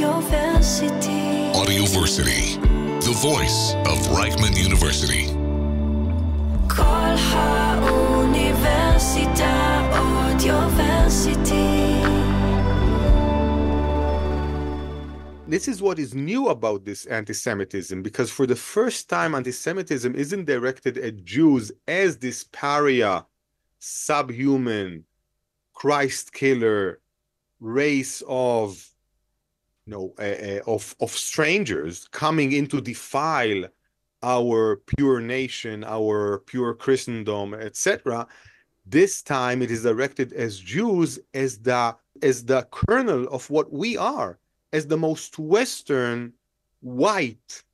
Audioversity. Audioversity, the voice of Reichman University. כל האוניברסיטה Audioversity. This is what is new about this anti-Semitism, because for the first time, anti-Semitism isn't directed at Jews as this pariah, subhuman, Christ killer race of strangers coming in to defile our pure nation, our pure Christendom, etc. This time it is directed as Jews as the kernel of what we are, as the most Western, white,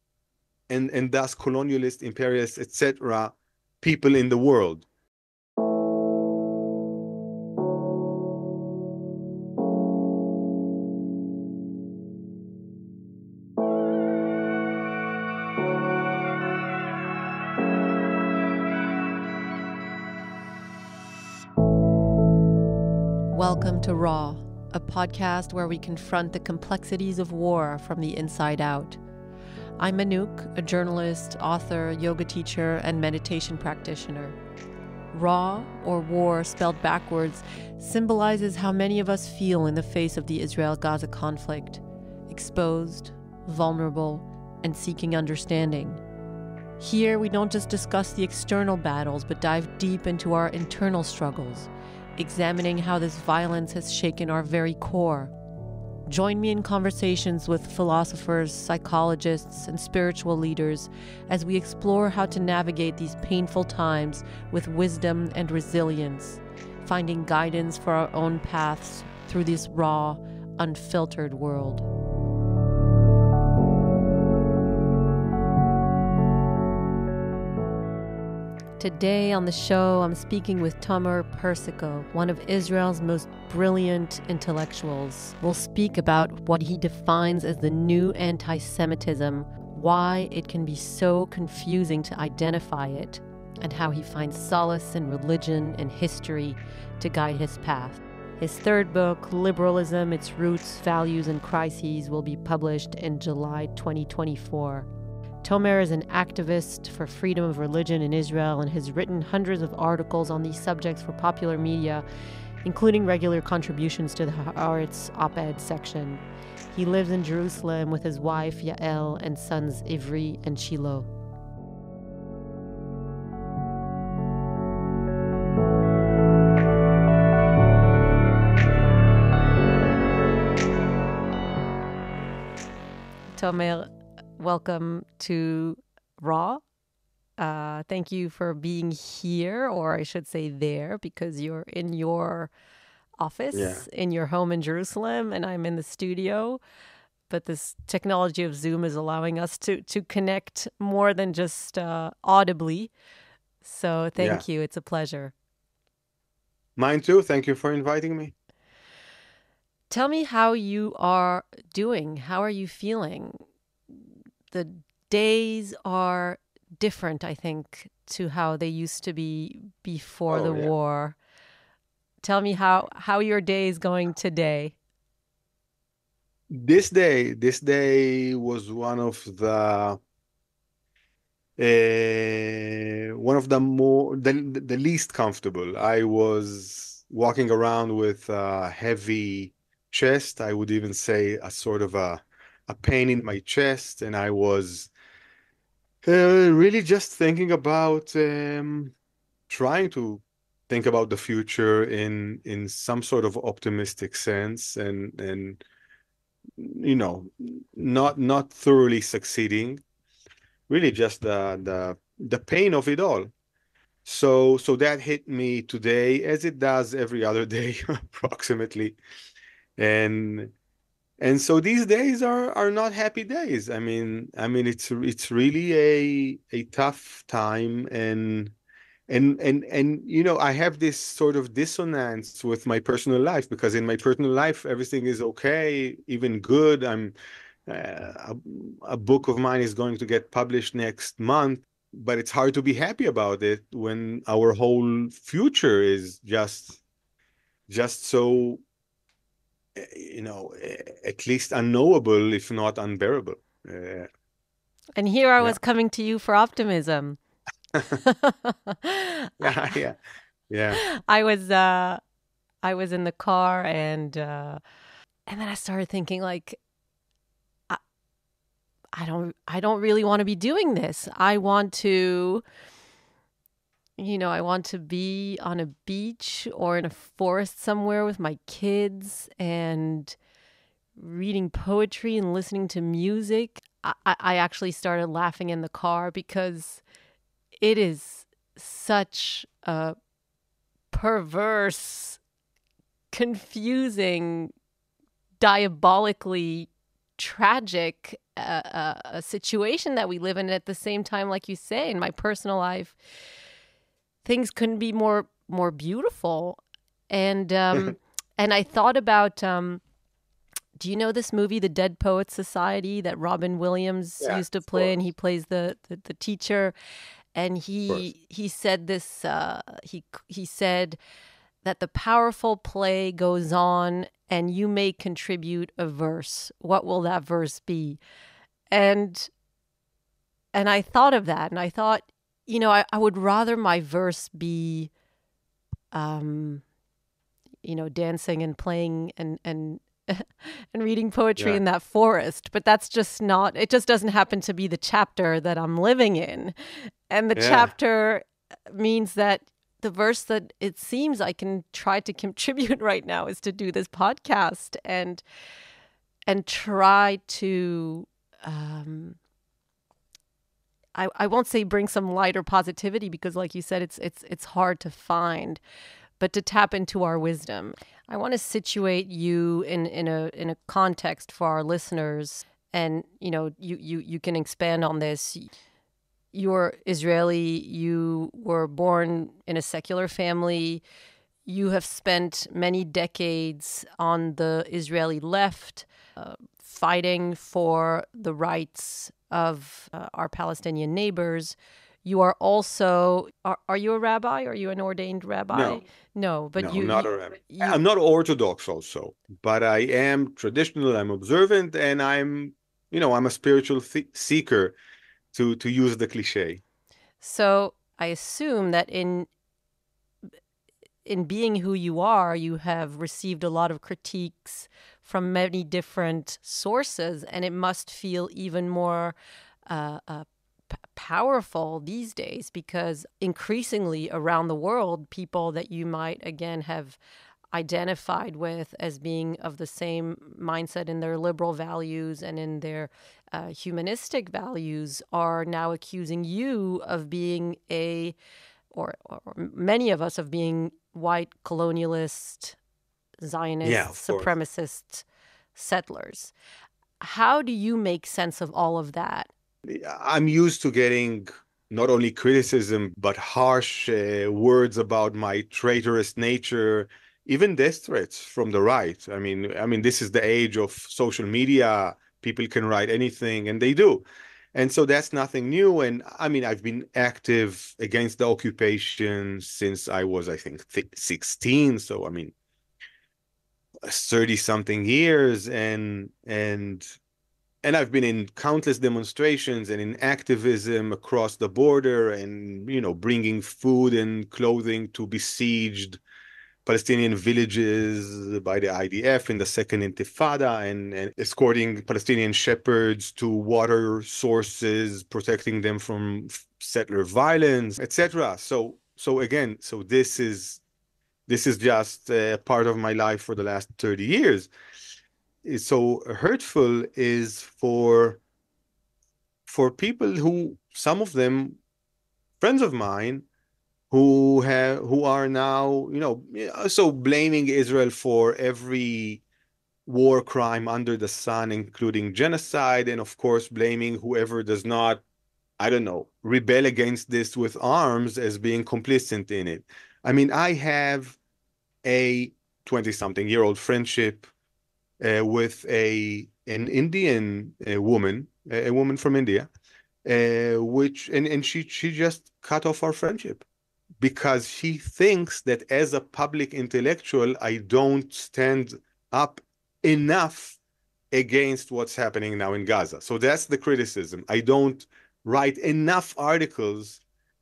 and thus colonialist, imperialist, etc. people in the world. Welcome to Raw, a podcast where we confront the complexities of war from the inside out. I'm Anouk, a journalist, author, yoga teacher, and meditation practitioner. Raw, or war spelled backwards, symbolizes how many of us feel in the face of the Israel-Gaza conflict: exposed, vulnerable, and seeking understanding. Here, we don't just discuss the external battles, but dive deep into our internal struggles, examining how this violence has shaken our very core. Join me in conversations with philosophers, psychologists, and spiritual leaders as we explore how to navigate these painful times with wisdom and resilience, finding guidance for our own paths through this raw, unfiltered world. Today on the show, I'm speaking with Tomer Persico, one of Israel's most brilliant intellectuals. We'll speak about what he defines as the new anti-Semitism, why it can be so confusing to identify it, and how he finds solace in religion and history to guide his path. His third book, Liberalism, Its Roots, Values, and Crises, will be published in July 2024. Tomer is an activist for freedom of religion in Israel and has written hundreds of articles on these subjects for popular media, including regular contributions to the Haaretz op-ed section. He lives in Jerusalem with his wife, Yael, and sons, Ivri and Shiloh. Tomer, welcome to Raw. Thank you for being here, or I should say there, because you're in your office, in your home in Jerusalem, and I'm in the studio. But this technology of Zoom is allowing us to connect more than just audibly. So thank you. It's a pleasure. Mine too. Thank you for inviting me. Tell me how you are doing. How are you feeling? The days are different, I think, to how they used to be before the war. Tell me how your day is going today. This day was one of the least comfortable. I was walking around with a heavy chest. I would even say a sort of a pain in my chest, and I was really just thinking about trying to think about the future in some sort of optimistic sense, and not thoroughly succeeding. Really, just the pain of it all. So that hit me today, as it does every other day, approximately, and so these days are not happy days. I mean, it's really a tough time, and I have this sort of dissonance with my personal life, because in my personal life everything is okay, even good. A book of mine is going to get published next month, but it's hard to be happy about it when our whole future is just so at least unknowable, if not unbearable. And here I Yeah. was coming to you for optimism. Yeah. Yeah. I was in the car and then I started thinking like I don't really want to be doing this. I want to be on a beach or in a forest somewhere with my kids and reading poetry and listening to music. I actually started laughing in the car because it is such a perverse, confusing, diabolically tragic a situation that we live in. At the same time, like you say, in my personal life, things couldn't be more beautiful. And and I thought about do you know this movie, The Dead Poets Society, that Robin Williams used to play, and he plays the teacher, and he said this he said that the powerful play goes on and you may contribute a verse. What will that verse be? And I thought of that, and I thought, I would rather my verse be dancing and playing and and reading poetry in that forest. But that's just not, it just doesn't happen to be the chapter that I'm living in. And the chapter means that the verse that it seems I can try to contribute right now is to do this podcast and try to, I won't say bring some lighter positivity, because like you said, it's hard to find, but to tap into our wisdom. I want to situate you in a context for our listeners, and you can expand on this. You're Israeli. You were born in a secular family. You have spent many decades on the Israeli left, fighting for the rights of our Palestinian neighbors. You are also, are you a rabbi? Are you an ordained rabbi? No, but I'm not a rabbi. I'm not Orthodox also, but I am traditional, I'm observant, and I'm a spiritual seeker, to use the cliche. So I assume that in being who you are, you have received a lot of critiques from many different sources, and it must feel even more powerful these days, because increasingly around the world, people that you might again have identified with as being of the same mindset in their liberal values and in their humanistic values are now accusing you of being or many of us of being white colonialist, Zionist, supremacist settlers. How do you make sense of all of that? I'm used to getting not only criticism, but harsh words about my traitorous nature, even death threats from the right. I mean, this is the age of social media. People can write anything, and they do. And so that's nothing new. And I mean, I've been active against the occupation since I was, I think, 16. So, I mean, 30-something years. And I've been in countless demonstrations and in activism across the border, and, bringing food and clothing to besieged Palestinian villages by the IDF in the Second Intifada, and escorting Palestinian shepherds to water sources, protecting them from settler violence, etc. So this is just part of my life for the last 30 years. Is so hurtful is for people who, some of them friends of mine, who are now, so blaming Israel for every war crime under the sun, including genocide, and of course blaming whoever does not, I don't know, rebel against this with arms as being complicit in it. I mean, I have a 20-something-year-old friendship with an Indian woman, a woman from India, which and she just cut off our friendship because she thinks that as a public intellectual, I don't stand up enough against what's happening now in Gaza. So that's the criticism. I don't write enough articles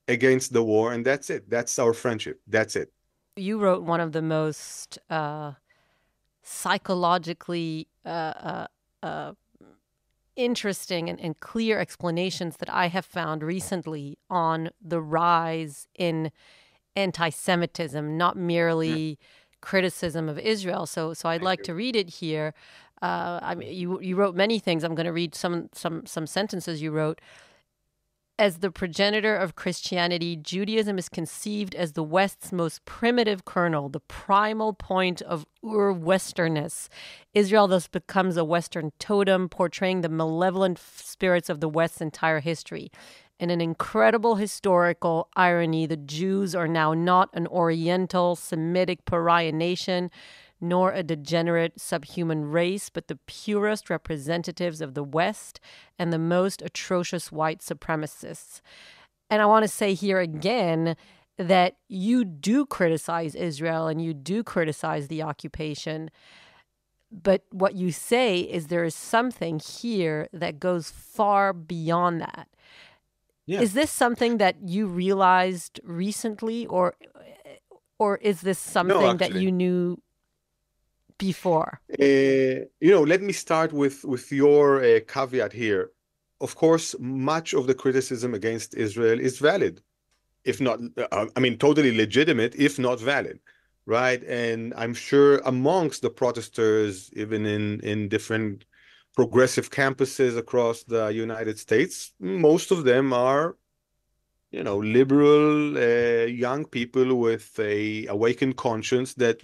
against the war, and that's it. That's our friendship. That's it. You wrote one of the most psychologically interesting and clear explanations that I have found recently on the rise in anti-Semitism, not merely criticism of Israel. So I'd like to read it here. I mean, you wrote many things. I'm going to read some sentences you wrote. As the progenitor of Christianity, Judaism is conceived as the West's most primitive kernel, the primal point of Ur-Westernness. Israel thus becomes a Western totem, portraying the malevolent spirits of the West's entire history. In an incredible historical irony, the Jews are now not an Oriental Semitic pariah nation, nor a degenerate subhuman race, but the purest representatives of the West and the most atrocious white supremacists. And I want to say here again that you do criticize Israel and you do criticize the occupation, but what you say is there is something here that goes far beyond that. Yeah. Is this something that you realized recently, or is this something that you knew before? Let me start with your caveat here. Of course, much of the criticism against Israel is valid, if not, totally legitimate, if not valid, right? And I'm sure amongst the protesters, even in different progressive campuses across the United States, most of them are, liberal young people with a awakened conscience that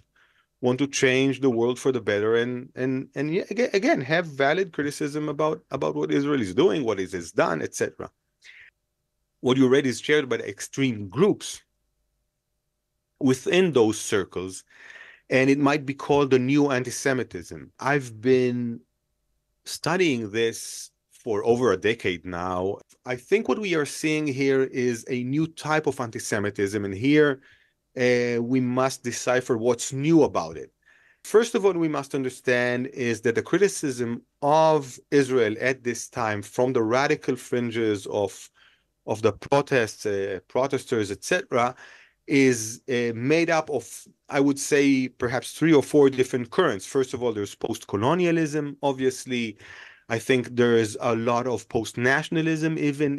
want to change the world for the better, and again have valid criticism about what Israel is doing, what it has done, etc. What you read is shared by the extreme groups within those circles, and it might be called the new anti-Semitism. I've been studying this for over a decade now. I think what we are seeing here is a new type of anti-Semitism, and here we must decipher what's new about it. First of all, we must understand is that the criticism of Israel at this time from the radical fringes of the protesters, etc., is made up of, I would say, perhaps 3 or 4 different currents. First of all, there's post-colonialism, obviously. I think there is a lot of post-nationalism, even,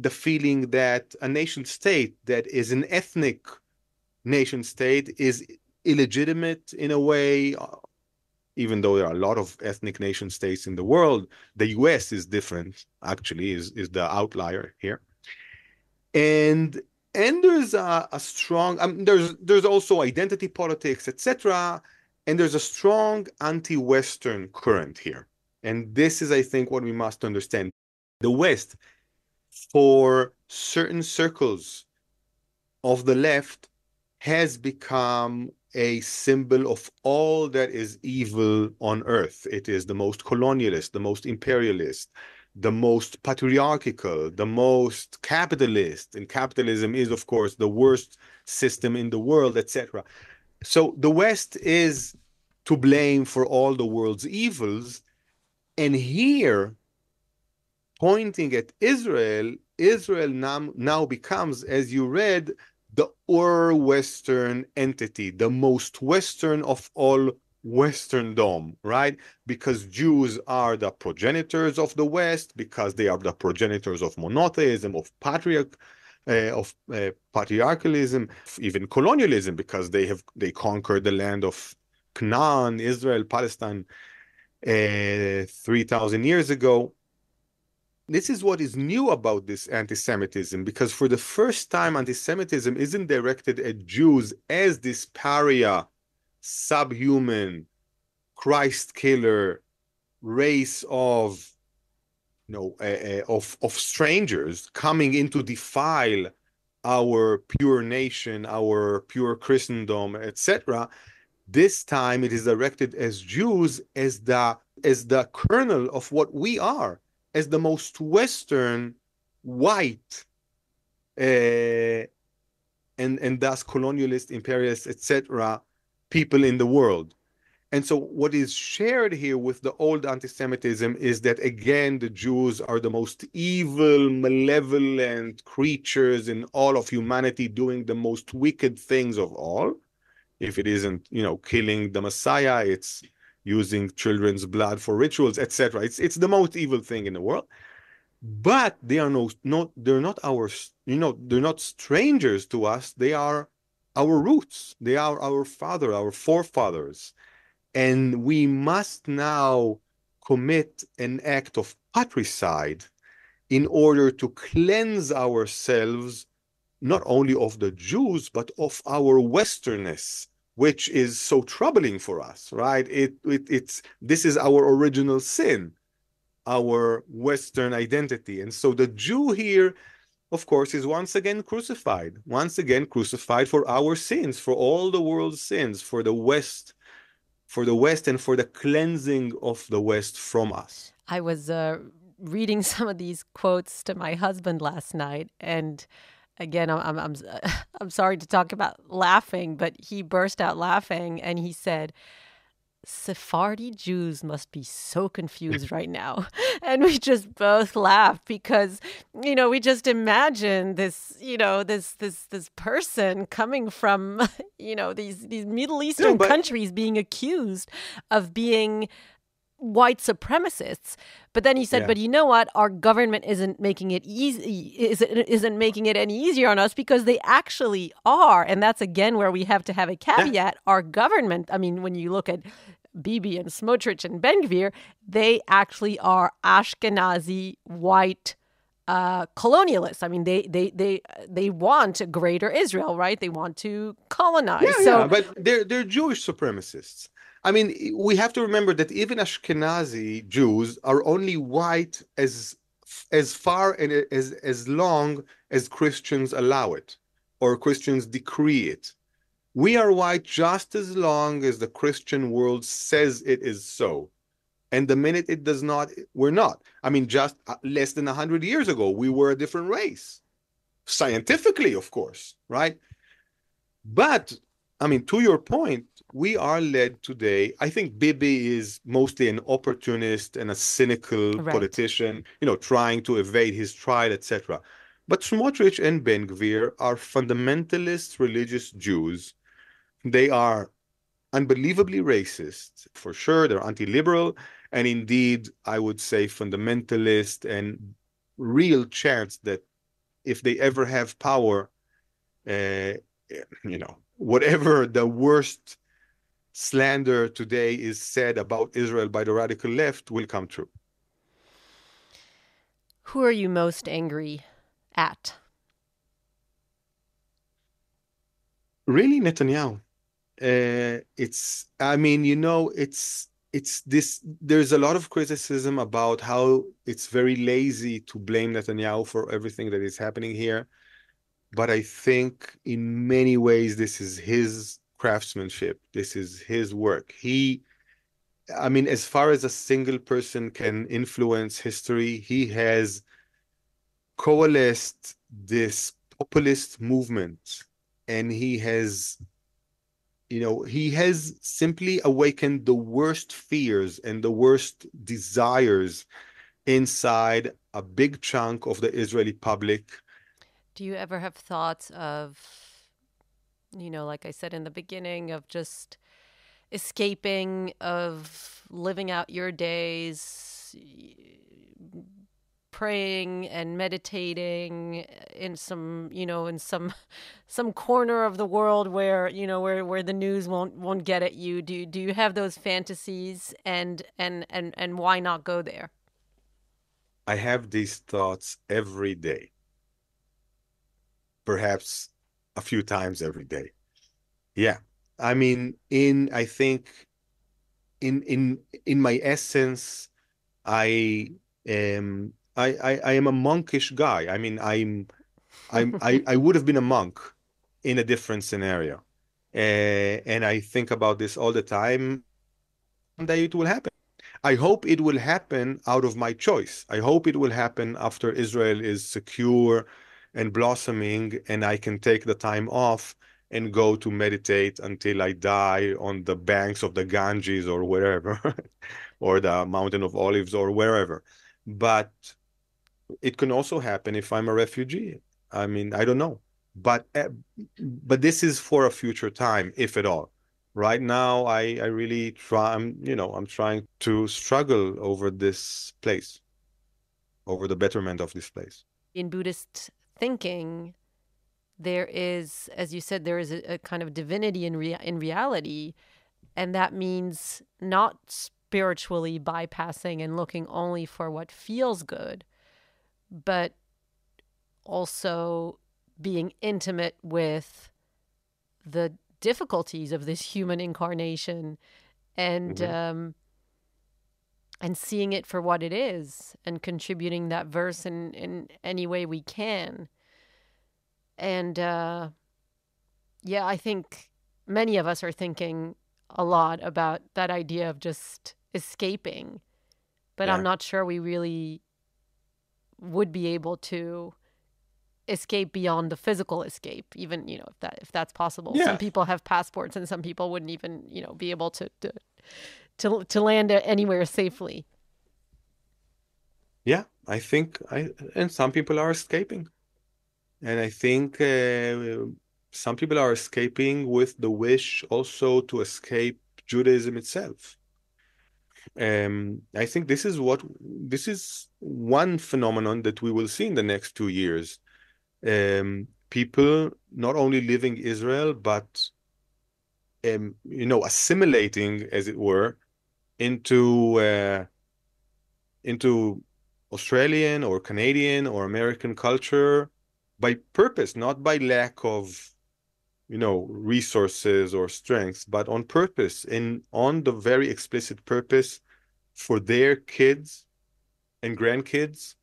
the feeling that a nation state that is an ethnic nation state is illegitimate in a way, even though there are a lot of ethnic nation states in the world. The US is different, actually, is the outlier here. And there's a strong, there's also identity politics, etc. And there's a strong anti-Western current here. And this is, I think, what we must understand. The West, for certain circles of the left, has become a symbol of all that is evil on earth. It is the most colonialist, the most imperialist, the most patriarchal, the most capitalist. And capitalism is, of course, the worst system in the world, etc. So the West is to blame for all the world's evils. And here, pointing at Israel, Israel now becomes, as you read, the Ur-Western entity, the most Western of all Westerndom, right? Because Jews are the progenitors of the West, because they are the progenitors of monotheism, of patriarchalism, even colonialism, because they conquered the land of Canaan, Israel, Palestine, 3,000 years ago. This is what is new about this anti-Semitism, because for the first time, anti-Semitism isn't directed at Jews as this pariah, subhuman, Christ killer race of strangers coming in to defile our pure nation, our pure Christendom, etc. This time it is directed as Jews, as the kernel of what we are, as the most Western, white, and thus colonialist, imperialist, etc., people in the world. And so what is shared here with the old anti-Semitism is that, again, the Jews are the most evil, malevolent creatures in all of humanity, doing the most wicked things of all. If it isn't, killing the Messiah, it's using children's blood for rituals, etc. It's the most evil thing in the world. But they are they're not they're not strangers to us. They are our roots. They are our our forefathers. And we must now commit an act of patricide in order to cleanse ourselves, not only of the Jews, but of our Westernness, which is so troubling for us, right? This is our original sin, our Western identity. And so the Jew here, of course, is once again crucified for our sins, for all the world's sins, for the West and for the cleansing of the West from us. I was reading some of these quotes to my husband last night, and again, I'm sorry to talk about laughing, but he burst out laughing, and he said, Sephardi Jews must be so confused right now. And we just both laughed because, we just imagine this, this person coming from, these Middle Eastern countries being accused of being white supremacists. But then he said, but you know what? Our government isn't making it isn't making it any easier on us, because they actually are. And that's, again, where we have to have a caveat. Yeah. Our government, I mean, when you look at Bibi and Smotrich and Ben Gvir, they actually are Ashkenazi white colonialists. I mean, they want a greater Israel, right? They want to colonize. Yeah, but they're Jewish supremacists. I mean, we have to remember that even Ashkenazi Jews are only white as far and as long as Christians allow it, or Christians decree it. We are white just as long as the Christian world says it is so. And the minute it does not, we're not. I mean, just less than 100 years ago, we were a different race. Scientifically, of course, right? But, I mean, to your point, we are led today. I think Bibi is mostly an opportunist and a cynical politician, trying to evade his trial, etc. But Smotrich and Ben Gvir are fundamentalist religious Jews. They are unbelievably racist, for sure. They're anti-liberal, and indeed, I would say fundamentalist, and real chance that if they ever have power, whatever the worst slander today is said about Israel by the radical left will come true. Who are you most angry at? Really, Netanyahu. It's this, there's a lot of criticism about how it's very lazy to blame Netanyahu for everything that is happening here. But I think in many ways, this is his craftsmanship. This is his work. As far as a single person can influence history, he has coalesced this populist movement, and he has simply awakened the worst fears and the worst desires inside a big chunk of the Israeli public. Do you ever have thoughts of, like I said in the beginning, of just escaping, of living out your days, praying and meditating in some corner of the world where the news won't get at you? Do you have those fantasies, and why not go there? I have these thoughts every day, perhaps a few times every day. Yeah, I mean, I think in my essence, I am a monkish guy. I mean, I would have been a monk in a different scenario, and I think about this all the time. One day it will happen. I hope it will happen out of my choice. I hope it will happen after Israel is secure and blossoming, and I can take the time off and go to meditate until I die on the banks of the Ganges or wherever, or the Mountain of Olives or wherever. But it can also happen if I'm a refugee. I mean, I don't know. But this is for a future time, if at all. Right now, I really try, I'm trying to struggle over this place, over the betterment of this place. In Buddhist thinking, there is, as you said, there is a kind of divinity in reality, and that means not spiritually bypassing and looking only for what feels good, but also being intimate with the difficulties of this human incarnation, and and seeing it for what it is, and contributing that verse in any way we can. And yeah, I think many of us are thinking a lot about that idea of just escaping, but Yeah. I'm not sure we really would be able to escape beyond the physical escape, even, if that's possible. Yeah. Some people have passports, and some people wouldn't even, be able to land anywhere safely. Yeah, I think and some people are escaping. And I think some people are escaping with the wish also to escape Judaism itself. I think this is one phenomenon that we will see in the next 2 years. People not only living Israel, but assimilating, as it were, into Australian or Canadian or American culture by purpose, not by lack of, resources or strengths, but on purpose, and on the very explicit purpose for their kids and grandkids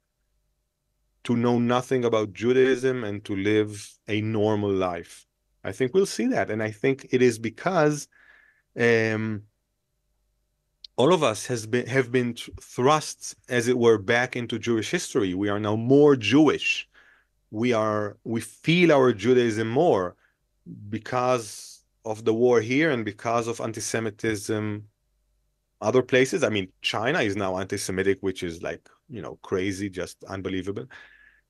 to know nothing about Judaism and to live a normal life. I think we'll see that. And I think it is because all of us have been thrust, as it were, back into Jewish history. We are now more Jewish. We feel our Judaism more because of the war here and because of anti-Semitism other places. I mean, China is now anti-Semitic, which is like, crazy, just unbelievable.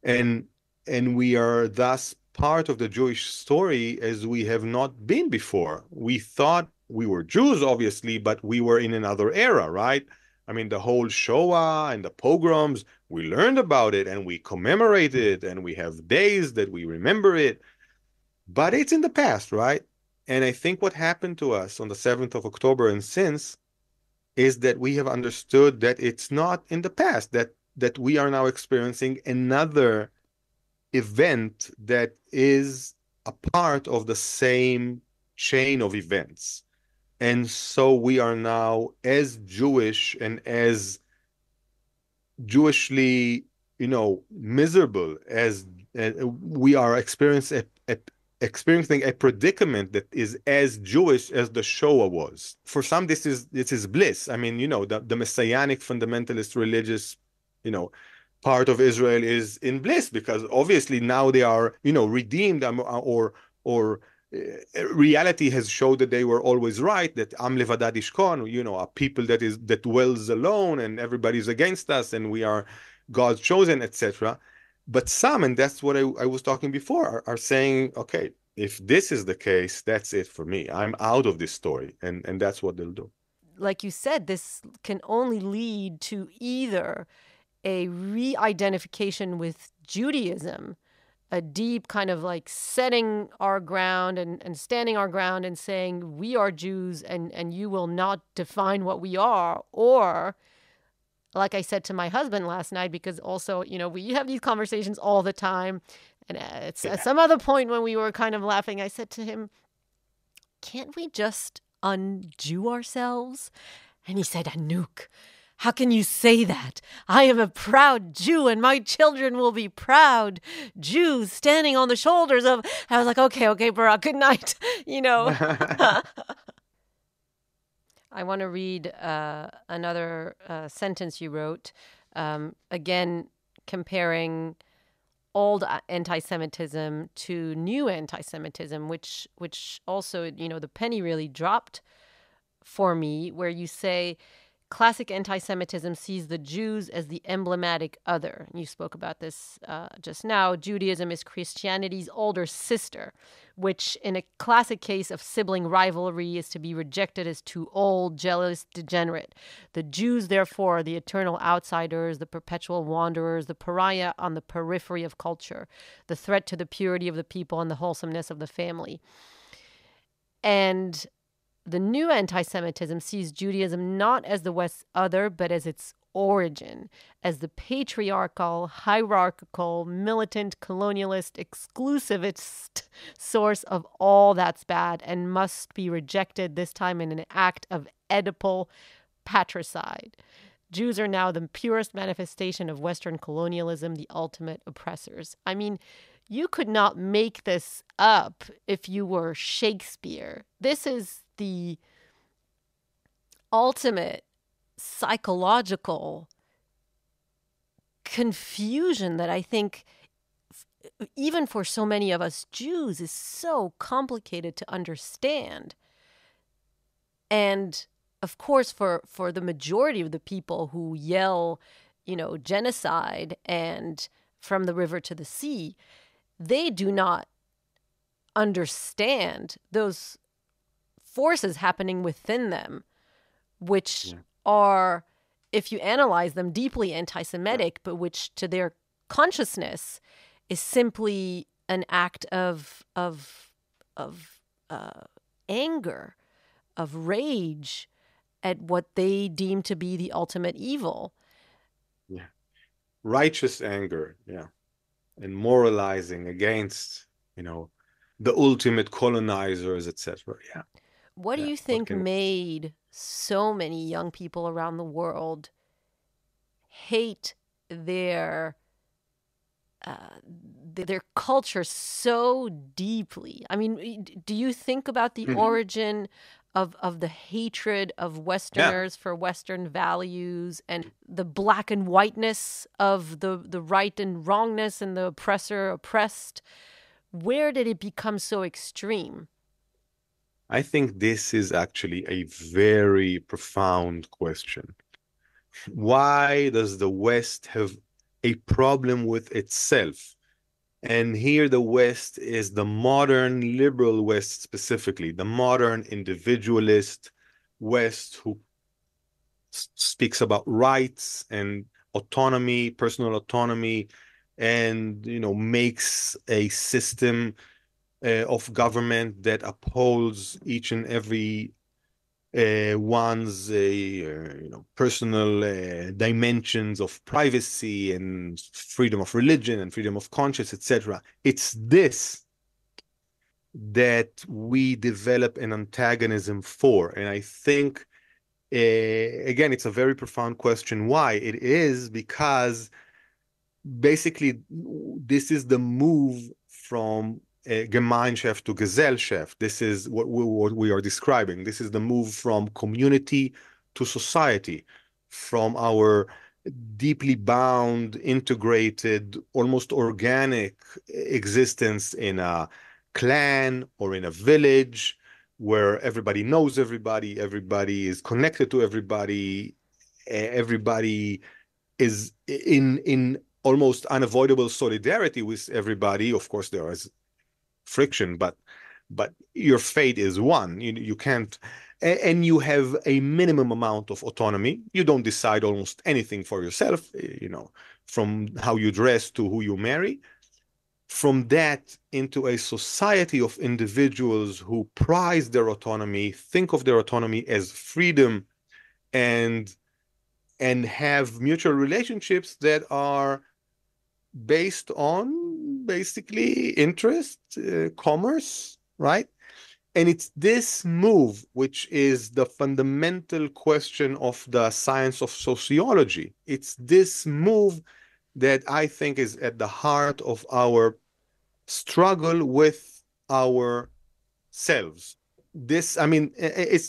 And we are thus part of the Jewish story as we have not been before. We thought we were Jews, obviously, but we were in another era, right? I mean, the whole Shoah and the pogroms, we learned about it and we commemorate it and we have days that we remember it, but it's in the past, right? And I think what happened to us on the 7th of October and since is that we have understood that it's not in the past, that we are now experiencing another event that is a part of the same chain of events. And so we are now as Jewish and as Jewishly, miserable as we are experiencing a predicament that is as Jewish as the Shoah was. For some, this is bliss. I mean, the messianic fundamentalist religious, part of Israel is in bliss because obviously now they are, redeemed, or reality has showed that they were always right, that Am Levadad Ishkon, a people that dwells alone and everybody's against us and we are God's chosen, etc. But some, and that's what I was talking before, are saying, okay, if this is the case, that's it for me. I'm out of this story. And that's what they'll do. Like you said, this can only lead to either a re-identification with Judaism, a deep kind of like setting our ground and standing our ground and saying, we are Jews and you will not define what we are. Or, like I said to my husband last night, because also, we have these conversations all the time. And at some other point when we were kind of laughing, I said to him, can't we just un-Jew ourselves? And he said, Anouk, how can you say that? I am a proud Jew and my children will be proud Jews standing on the shoulders of... I was like, okay, Barak, good night. I want to read another sentence you wrote, again, comparing old anti-Semitism to new anti-Semitism, which also, the penny really dropped for me, where you say classic anti-Semitism sees the Jews as the emblematic other. You spoke about this just now. Judaism is Christianity's older sister, which in a classic case of sibling rivalry is to be rejected as too old, jealous, degenerate. The Jews, therefore, are the eternal outsiders, the perpetual wanderers, the pariah on the periphery of culture, the threat to the purity of the people and the wholesomeness of the family. And the new anti-Semitism sees Judaism not as the West's other, but as its origin, as the patriarchal, hierarchical, militant, colonialist, exclusivist source of all that's bad and must be rejected, this time in an act of Oedipal patricide. Jews are now the purest manifestation of Western colonialism, the ultimate oppressors. I mean, you could not make this up if you were Shakespeare. This is the ultimate psychological confusion that I think, even for so many of us Jews, is so complicated to understand. And of course, for the majority of the people who yell, genocide and from the river to the sea, they do not understand those forces happening within them, which are, if you analyze them, deeply anti-Semitic, but which to their consciousness is simply an act of anger, of rage at what they deem to be the ultimate evil. Yeah. Righteous anger, and moralizing against, the ultimate colonizers, etc. What do you think made so many young people around the world hate their culture so deeply? I mean, do you think about the origin of the hatred of Westerners for Western values and the black and whiteness of the right and wrongness and the oppressor oppressed? Where did it become so extreme? I think this is actually a very profound question. Why does the West have a problem with itself? And here the West is the modern liberal West, specifically, the modern individualist West who speaks about rights and autonomy, personal autonomy, and, makes a system of government that upholds each and every one's personal dimensions of privacy and freedom of religion and freedom of conscience, etc. It's this that we develop an antagonism for. And I think, again, it's a very profound question. Why? It is because basically this is the move from Gemeinschaft to Gesellschaft. This is what we are describing. This is the move from community to society, from our deeply bound, integrated, almost organic existence in a clan or in a village where everybody knows everybody, everybody is connected to everybody, everybody is in almost unavoidable solidarity with everybody. Of course, there is friction, but your fate is one. You can't, and you have a minimum amount of autonomy. You don't decide almost anything for yourself, from how you dress to who you marry. From that into a society of individuals who prize their autonomy, think of their autonomy as freedom, and have mutual relationships that are based on basically interest, commerce, right? And it's this move which is the fundamental question of the science of sociology. It's this move that I think is at the heart of our struggle with ourselves. It's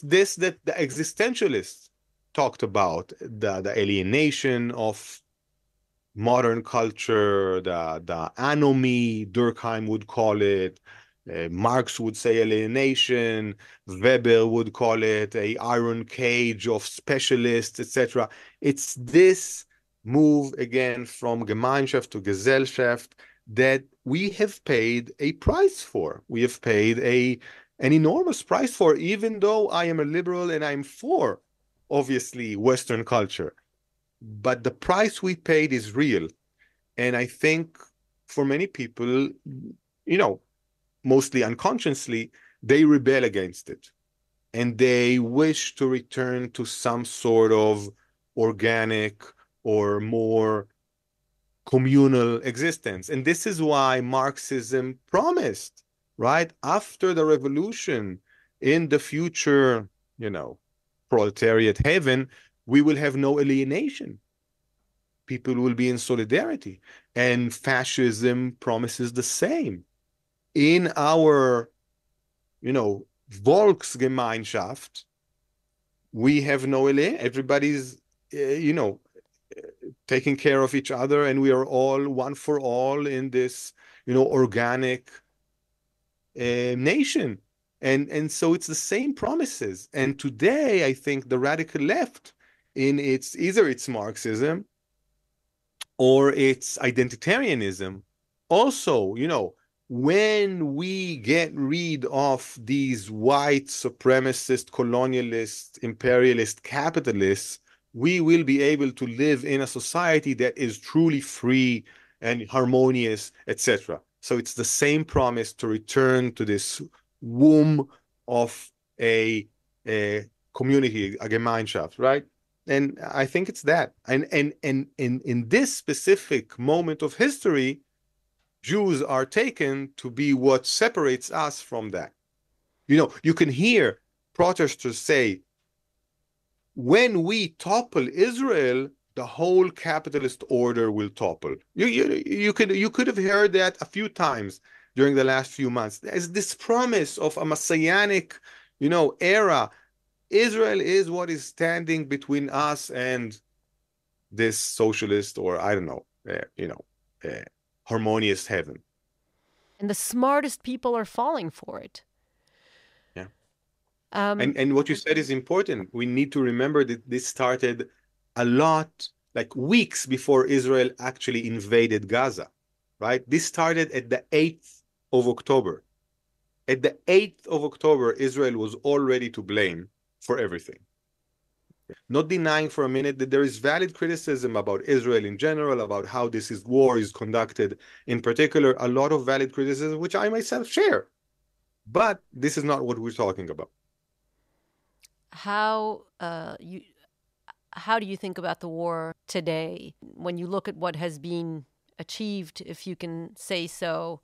this that the existentialists talked about, the alienation of modern culture, the anomie, Durkheim would call it. Marx would say alienation. Weber would call it a iron cage of specialists, etc. It's this move again from Gemeinschaft to Gesellschaft that we have paid a price for. We have paid an enormous price for, even though I am a liberal and I'm for, obviously, Western culture. But the price we paid is real. And I think for many people, mostly unconsciously, they rebel against it. And they wish to return to some sort of organic or more communal existence. And this is why Marxism promised, right? After the revolution, in the future, proletariat heaven, we will have no alienation. People will be in solidarity. And fascism promises the same. In our, Volksgemeinschaft, we have no alienation. Everybody's, taking care of each other, and we are all one for all in this, organic nation. And so it's the same promises. And today, I think the radical left, in either its Marxism or its identitarianism, also, when we get rid of these white supremacist, colonialist, imperialist capitalists, we will be able to live in a society that is truly free and harmonious, etc. So it's the same promise to return to this womb of a community, a Gemeinschaft, right? And I think it's that. And in this specific moment of history, Jews are taken to be what separates us from that. You can hear protesters say, when we topple Israel, the whole capitalist order will topple. You could have heard that a few times during the last few months. There's this promise of a messianic, era. Israel is what is standing between us and this socialist, or I don't know, harmonious heaven. And the smartest people are falling for it. Yeah. And what you said is important. We need to remember that this started a lot, like weeks before Israel actually invaded Gaza, right? This started at the 8th of October. At the 8th of October, Israel was already to blame for everything. Not denying for a minute that there is valid criticism about Israel in general, about how war is conducted in particular, a lot of valid criticism, which I myself share. But this is not what we're talking about. How do you think about the war today? When you look at what has been achieved, if you can say so.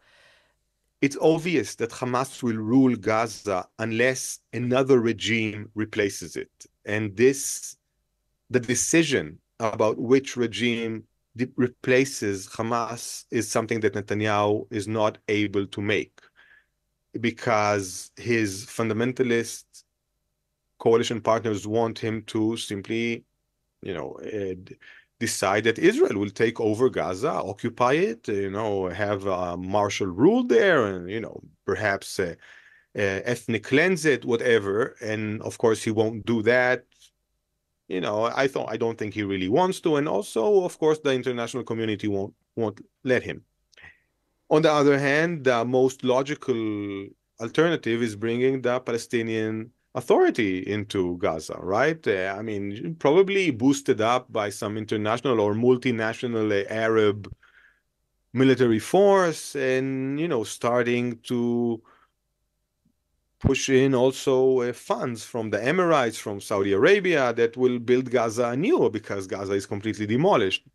It's obvious that Hamas will rule Gaza unless another regime replaces it. And the decision about which regime replaces Hamas is something that Netanyahu is not able to make, because his fundamentalist coalition partners want him to simply, decide that Israel will take over Gaza, occupy it, have martial rule there, and, perhaps ethnic cleanse it, whatever. And of course, he won't do that. I don't think he really wants to. And also, of course, the international community won't let him. On the other hand, the most logical alternative is bringing the Palestinian Authority into Gaza, right? Probably boosted up by some international or multinational Arab military force, and, starting to push in also funds from the Emirates, from Saudi Arabia, that will build Gaza anew, because Gaza is completely demolished,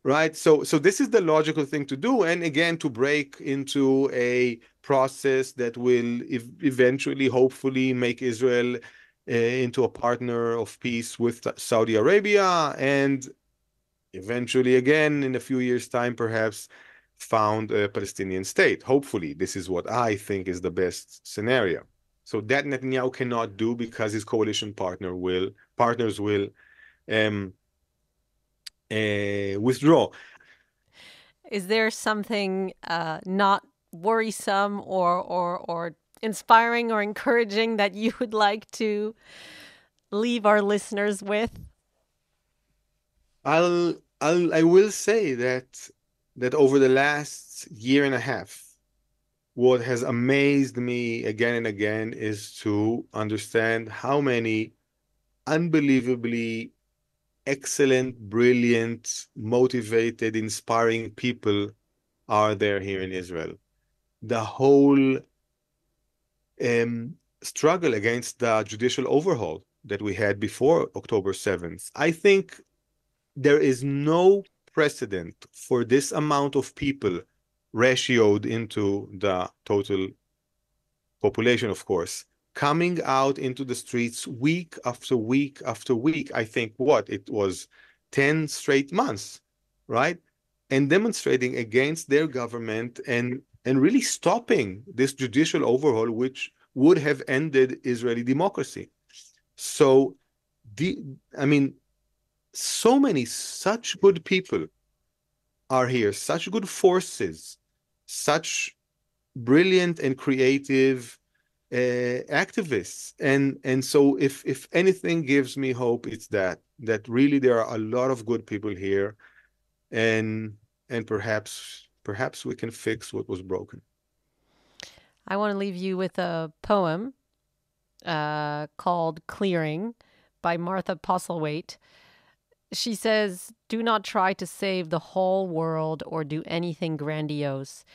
right? So this is the logical thing to do, and again, to break into a process that will eventually, hopefully, make Israel into a partner of peace with Saudi Arabia, and eventually, again, in a few years' time, perhaps found a Palestinian state. Hopefully, this is what I think is the best scenario. So that Netanyahu cannot do, because his coalition partners will withdraw. Is there something not worrisome or inspiring or encouraging that you would like to leave our listeners with? I will say that over the last year and a half, what has amazed me again and again is to understand how many unbelievably excellent, brilliant, motivated, inspiring people are there here in Israel. The whole struggle against the judicial overhaul that we had before October 7th, I think there is no precedent for this amount of people ratioed into the total population, of course, coming out into the streets week after week after week. I think it was 10 straight months, right? And demonstrating against their government and really stopping this judicial overhaul, which would have ended Israeli democracy. So, such good people are here, such good forces, such brilliant and creative activists. And so if anything gives me hope, it's that really there are a lot of good people here, and perhaps we can fix what was broken. I want to leave you with a poem called Clearing by Martha Postlethwaite. She says, "Do not try to save the whole world or do anything grandiose.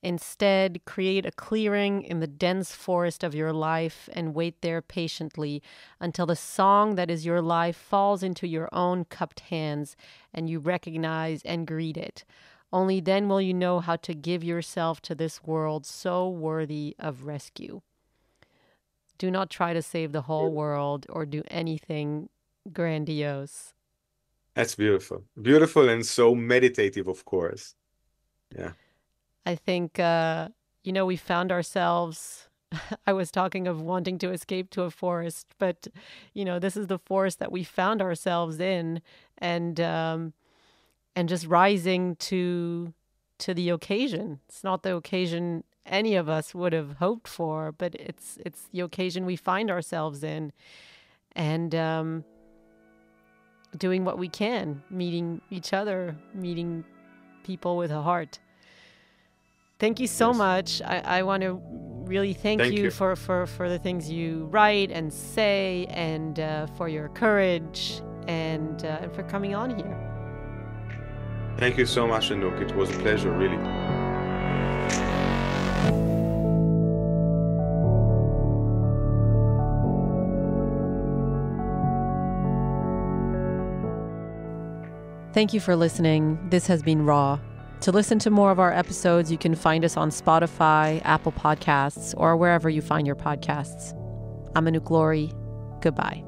Instead, create a clearing in the dense forest of your life and wait there patiently until the song that is your life falls into your own cupped hands and you recognize and greet it. Only then will you know how to give yourself to this world so worthy of rescue. Do not try to save the whole world or do anything grandiose." That's beautiful. Beautiful and so meditative, of course. Yeah. I think, we found ourselves, I was talking of wanting to escape to a forest, but, this is the forest that we found ourselves in, and just rising to the occasion. It's not the occasion any of us would have hoped for, but it's the occasion we find ourselves in, and doing what we can, meeting each other, meeting people with a heart. Thank you so much. I want to really thank you for the things you write and say, and for your courage, and for coming on here. Thank you so much, Anouk. It was a pleasure, really. Thank you for listening. This has been Raw. To listen to more of our episodes, you can find us on Spotify, Apple Podcasts, or wherever you find your podcasts. I'm Anouk Lori. Goodbye.